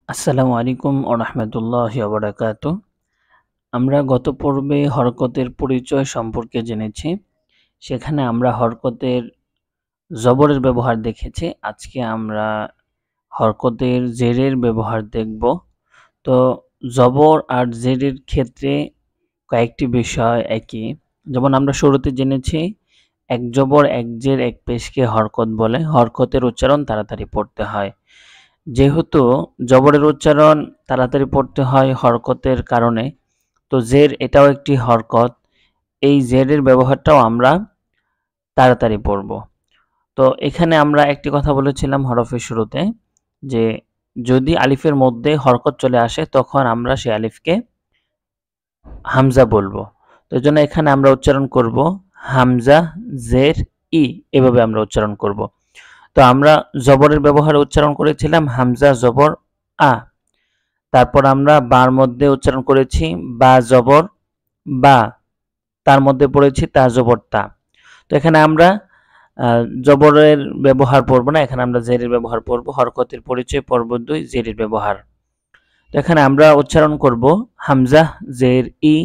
আসসালামু আলাইকুম ওয়া রাহমাতুল্লাহি ওয়া বারাকাতুহু। আমরা গত পর্বে হরকতের পরিচয় সম্পর্কে জেনেছি। সেখানে আমরা হরকতের জবরের ব্যবহার দেখেছি। আজকে আমরা হরকতের জেরের ব্যবহার দেখব। তো জবর আর জেরের ক্ষেত্রে কয়েকটি বিষয় একই। যেমন আমরা শুরুতে জেনেছি এক জবর এক জের এক পেশকে হরকত বলে। হরকতের উচ্চারণ তাড়াতাড়ি পড়তে হয়। যেহেতু জবরের উচ্চারণ তাড়াতাড়ি পড়তে হয় হরকতের কারণে, তো জের এটাও একটি হরকত। এই জেরের ব্যবহারটাও আমরা তাড়াতাড়ি পড়ব। তো এখানে আমরা একটি কথা বলেছিলাম হরফের শুরুতে যে যদি আলিফের মধ্যে হরকত চলে আসে তখন আমরা সেই আলিফকে হামজা বলবো। তো এজন্য এখানে আমরা উচ্চারণ করব হামজা জের ই, এভাবে আমরা উচ্চারণ করব। তো আমরা জবরের ব্যবহারে উচ্চারণ করেছিলাম হামজা জবর আ। তারপর আমরা বার মধ্যে উচ্চারণ করেছি বা জবর বা, তার মধ্যে পড়েছি তা জবর তা। তো এখানে আমরা জবরের ব্যবহার পড়ব না, এখানে আমরা জেরের ব্যবহার পড়ব। হরকতের পরিচয় পর্ব ২ জেরের ব্যবহার। তো এখানে আমরা উচ্চারণ করব হামজা জের ই,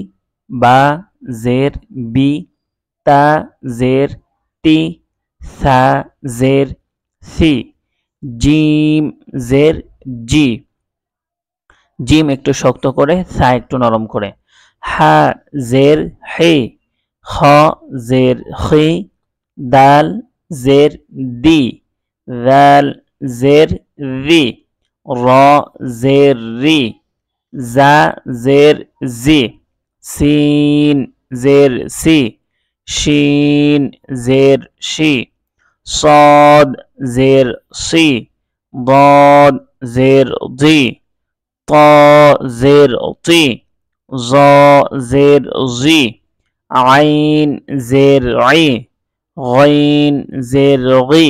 বা জের বি, তা জের তি, সা জের সি, জিম জের জি। জিম একটু শক্ত করে, সা একটু নরম করে। হা জের হে, খ জের হি, দাল জের দি, দাল জের রি, র জের রি, জা জের জি, সিন জের সি, শিন জের শি, صاد জের সি, ضاد জের জি, ط জের তি, জ জের জি, আইন জের ই, غين জের গি,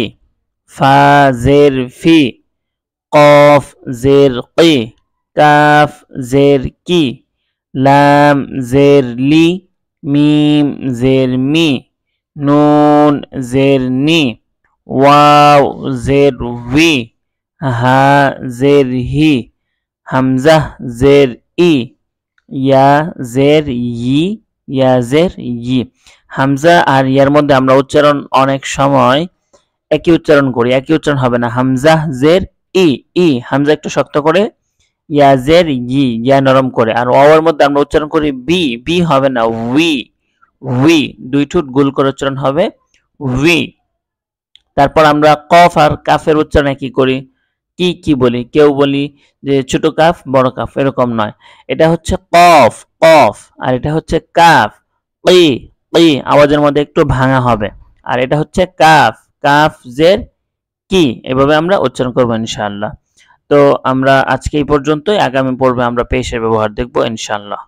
ফা জের ফি, কফ জের কি, কাফ জের কি, লাম জের লি, মিম জের মি, নুন জের নি, ওয়াও জের উই, হা জের হি, হামজা জের ই, ইয়া জের ই, ইয়া জের ই। হামজা আর ইয়ার মধ্যে আমরা উচ্চারণ অনেক সময় একই উচ্চারণ করি, একই উচ্চারণ হবে না। হামজা জের ই, ই হামজা একটু শক্ত করে, ইয়া জের ই, ইয়া নরম করে। আর ওয়াওয়ের মধ্যে আমরা উচ্চারণ করি বি, বি হবে না, উই, উই, দুই ঠোঁট গোল করে উচ্চারণ হবে উই। তারপর আমরা কফ আর কাফের উচ্চারণ একই করি। কি কি বলি, কেউ বলি যে ছোট কাফ বড় কাফ, এরকম নয়। এটা হচ্ছে কফ, কফ, আর এটা হচ্ছে কাফ, কি, কি আওয়াজের মধ্যে একটু ভাঙা হবে। আর এটা হচ্ছে কাফ, কাফ জের কি, এভাবে আমরা উচ্চারণ করব ইনশাআল্লাহ। তো আমরা আজকে এই পর্যন্তই, আগামী পর্বে আমরা পেশের ব্যবহার দেখব ইনশাআল্লাহ।